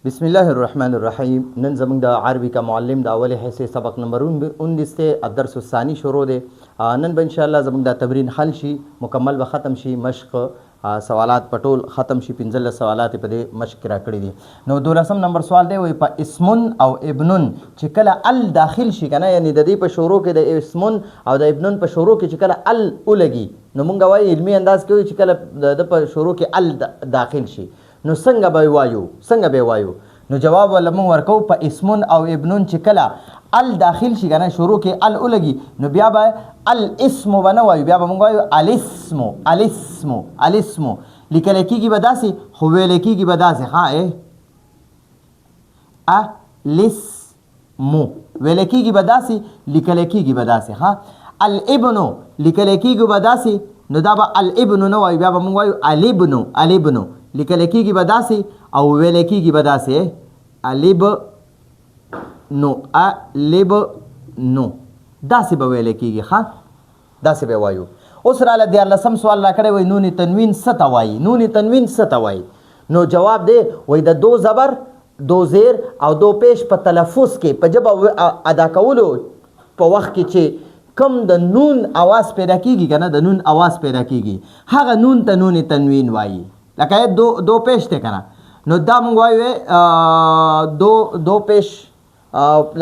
بسم الله الرحمن الرحیم. نن زموږ د عربي کا معلم د اول حصے سبق نمبر 19 ته الدرس الثاني شروع دی. نن به ان شاء الله زموږ د تمرین حل شي، مکمل به ختم شي، مشق سوالات پټول ختم شي. 15 سوالات په دې مشق را کړی دي. نو 12 نمبر سوال دی، وای په اسمن او ابنن چې کله ال داخل شي کنه، یعنی د دې په شروع کې د اسمن او د ابنن په شروع کې چې کله ال ولګي، نو مونږ وایي علمي انداز کې چې کله د په شروع کې ال داخل شي نو څنګه به وایو. نو جواب ولا مونږ ورکو په اسمن او ابنن چې کله ال داخل شي کنه، شروع کې ال ولګي، نو بیا به الاسم بنه وایو، بیا به مونږ وایو الاسم لیکل کېږي به داسې، خو ویل کېږي به داسې. الاسم ویل کېږي به داسې، لیکل کېږي به داسې. الابن لیکل کېږي به داسې، نو دا به الابن نه وایو، بیا به مونږ وایو الابن لیکل کېږي به داسې او ویل کېږي به داسې. البنو داسې به ویل کېږي، داسې به وایو. اوس راله 14 سوال را کړی، وایي نون تنوین څه ته وایي. نو جواب دی، وایي د دو زبر، دو زیر او دو پیش په تلفظ کې، په ژبه ادا کولو په وخت کې چې کم د نون اواز پیدا کېږي که نه، د نون اواز پیدا کېږي، هغه نون ته نون تنوین وایي. لکه دو پیش دی که نه، نو دا مونږ وایو دو پیش،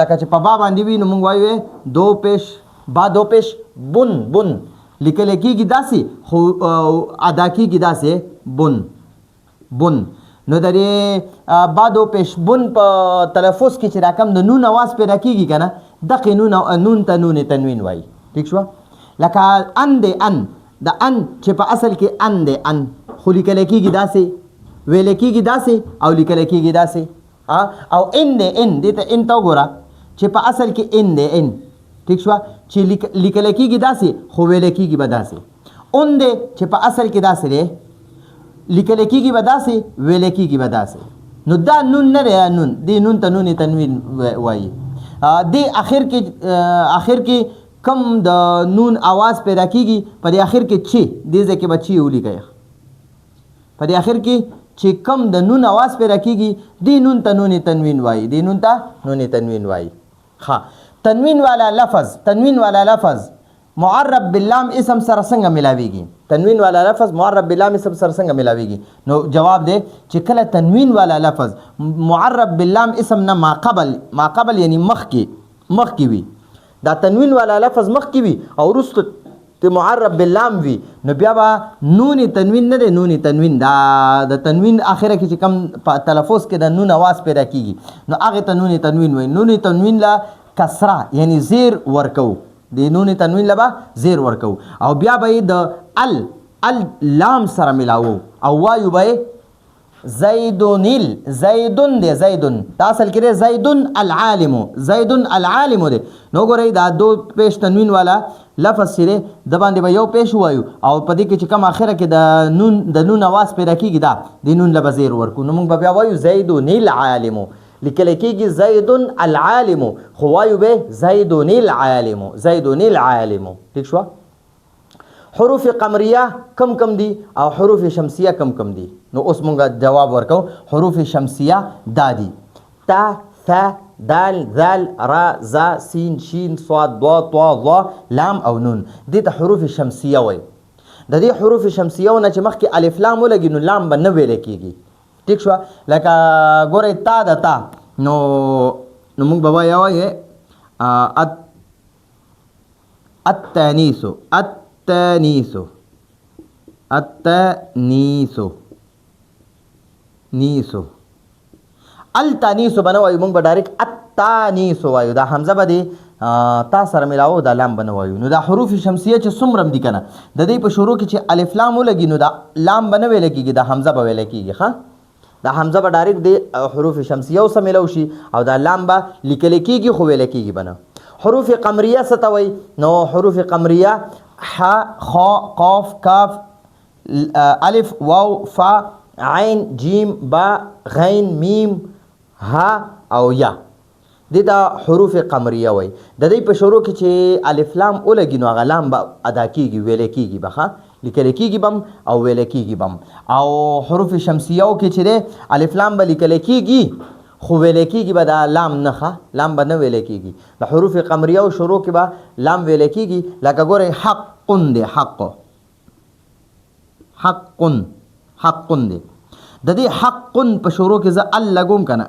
لکه چې په با باندې وي نو مونږ وایو دو پیش با، دو پیش بن لیکل کېږي داسې، خو ادا کېږي داسې بن. نو د دې با دو پیش بن په تلفظ کې چې راکم د نون اواز پیدا کېږي که نه، دقې نون ته نون تنوین وایي. ٹھیک شوه؟ لکه ان دی، د ان چې په اصل کې ان دی، ان خو لیکل کېږي داسې، ویل کېږي داسې او لیکل کېږي داسې. او ان دی، ان دې ته ان ته وګوره چې په اصل کې ان دی، ان. ٹھیک شوه؟ چې لیکل کېږي داسې خو ویل کېږي به داسې. اون دی چې په اصل کې داسې دی، لیکل کېږي به داسې، ویل کېږي به داسې. نو دا نون نه دی، نون دې نون ته نون تنوین وایي. دې اخر کې کم د نون आवाज پیدا کیږي، په دې اخر کې چې دې ځکه بچي ولیکي، په دې اخر کې چې کم د نون आवाज پیدا کیږي، دې نون ته نون تنوین وایي، دې نون ته نون تنوین وایي. تنوین والا لفظ معرب باللام اسم سره څنګه ملاویږي؟ تنوین والا لفظ معرب باللام اسم سره څنګه ملاویږي؟ نو جواب دی چې کله تنوین والا لفظ معرب باللام اسم نه ما قبل یعنی مخکې وي، دا تنوین والا لفظ مخکې وي او وروسته ته معرب باللام وي، نو بیا به نون تنوین نه دی، نون تنوین دا د تنوین اخره کې چې کم په تلفظ کې د نون आवाज پیدا کیږي، نو هغه ته نون تنوین وایي. نون تنوین لا کسره یعنی زیر ورکو، د نون تنوین لا زیر ورکو، او بیا به د ال لام سره ملاوو او وایو به زیدون دی، زیدون دا اصل کې دی زیدون العالم دی. نو ګورئ دا دو پیش تنوین والا لفظ چې دی د باندې به یو پیش وایو، او په دې کې چې کم آخره کې د نون आवाज پیدا کېږي، دا د نون له به زیر ورکو، نو موږ به بیا وایو زیدون العالم. لیکل کېږي زیدون العالم، خو وایو به زیدون العالم. ٹھیک شوه؟ حروف قمریه کم دي او حروف شمسیه کم دي؟ نو اوس مونږ جواب ورکو. حروف شمسیه دا دي: تا، ث، دال، ذال، را، زا، سین، شین، صاد، ضاد، طا، ظا، لام او نون. دې ته حروف شمسیه وایي. د دې حروف شمسیه نه چې مخکې الف لام ولګي، نو لام به نه ویل کېږي. ٹھیک شوه؟ لکه ګورئ تا د تا، نو موږ به وایو التانیسو بنه وایو، موږ به ډایرکټ التانیسو وایو، دا حمزه به دی تا سره ملاوو، دا لام بنه وایو. نو دا حروف شمسیه چې څومره دي کنه، د دې په شروع کې چې الف لام ولګي، نو دا لام به نه ویل کېږي، دا حمزه به ویل کېږي. دا حمزه به ډایرکټ دی حروف شمسیه سره ملاو شي، او دا لام به لیکل کېږي خو ویل کېږي بنه. حروف قمریه څه ته وایي؟ نو حروف قمریه ح، خ، قاف، کاف، الف، واو، فا، عین، جیم، با، غین، میم، ها او یا. دې ته حروف قمریه وایي. د دې په شروع کې چې الف لام ولګي، نو هغه لام به ادا کېږي، ویل کېږي به. لیکل کېږي بم او ویل کېږي بم. او حروف شمسیو کې چې دی الف لام به لیکل کېږي خو ویل کېږي به دا لام نه ښه لام به نه ویل کېږي. د حروف قمریو شروع کې به لام ویل کېږي لکه ګورئ حقٌ دی حق حقٌ حقٌ دی د دې حقٌ په شروع کې زه ال لګوم که نه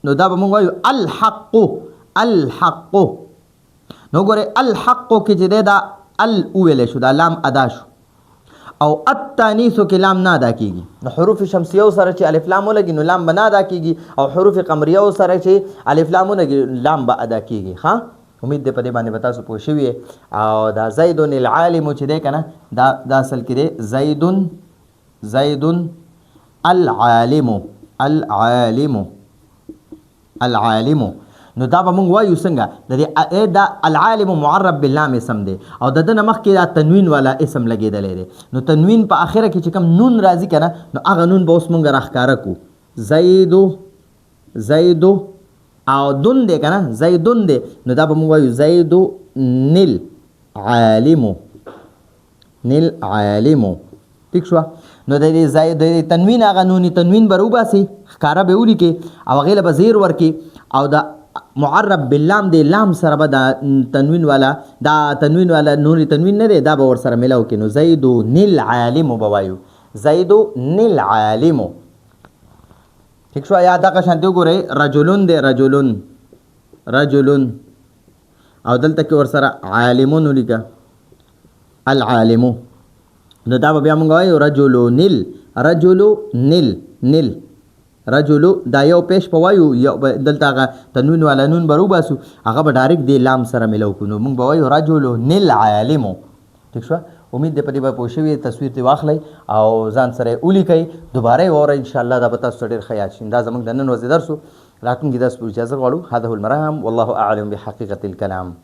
نو دا به مونږ وایو الحق الحق. نو ګورئ الحق کې چې دی دا ال وویلی شو دا لام ادا شو او التانیثو کې لام نه ادا کېږي. نو حروف شمسیو سره چې الف لام ولګي نو لام به نه ادا کېږي او حروف قمریو سره چې الف لام ولګي لام به ادا کېږي. ها امید دی په دې باندې به تاسو پوه شوي. او دا زیدن العالم چې دی که نه دا اصل کې دی زیدن العالم العالم العالم. نو دا به مونږ وایو څنګه د دې دا العالم معرب باللام اسم دی او د ده نه مخکې دا تنوین والا اسم لګېدلی دی. نو تنوین په آخره کې چې کوم نون راځي که نه نو هغه نون به اوس مونږ راښکاره کړو زیدو او دون دی که نه زیدون دی نو دا به مونږ وایو زیدو نل عالمو نل عالمو. ټیک شوه. نو د دې تنوین هغه نونی تنوین به راوباسي ښکاره به ولیکې او هغې له به زیر ورکې او د معرب باللام دی لام سره به دا تنوین والا نونی تنوین نه دی دا به ورسره ملاو کې نو زیدو نل عالمو به وایو زیدو نل عالمو. ٹھیک شو. یا دغه شانتې وګورئ رجلون دی رجلون او دلته کې ورسره عالمون ولیکه العالمو. نو دا به بیا مونږ وایو رجلو نل رجلو دا یو پیش په وایو دلته هغه تنوین والا نون به روباسو هغه به ډایرکټ دی لام سره ملو کړو نو مونږ به وایو رجلو نل عالمو. ٹھیک شوه. امید دی په دې به پوه شوي. تصویر دې واخلئ او ځان سره یې ولیکئ دوباره یې واورئ انشاءالله دا به تاسو ته ډېر ښه یاد شي. دا زموږ د نن ورځې درس و. راتلونکي درس په اجازه غواړو. هذا هو المرام والله اعلم بحقیقة الکلام.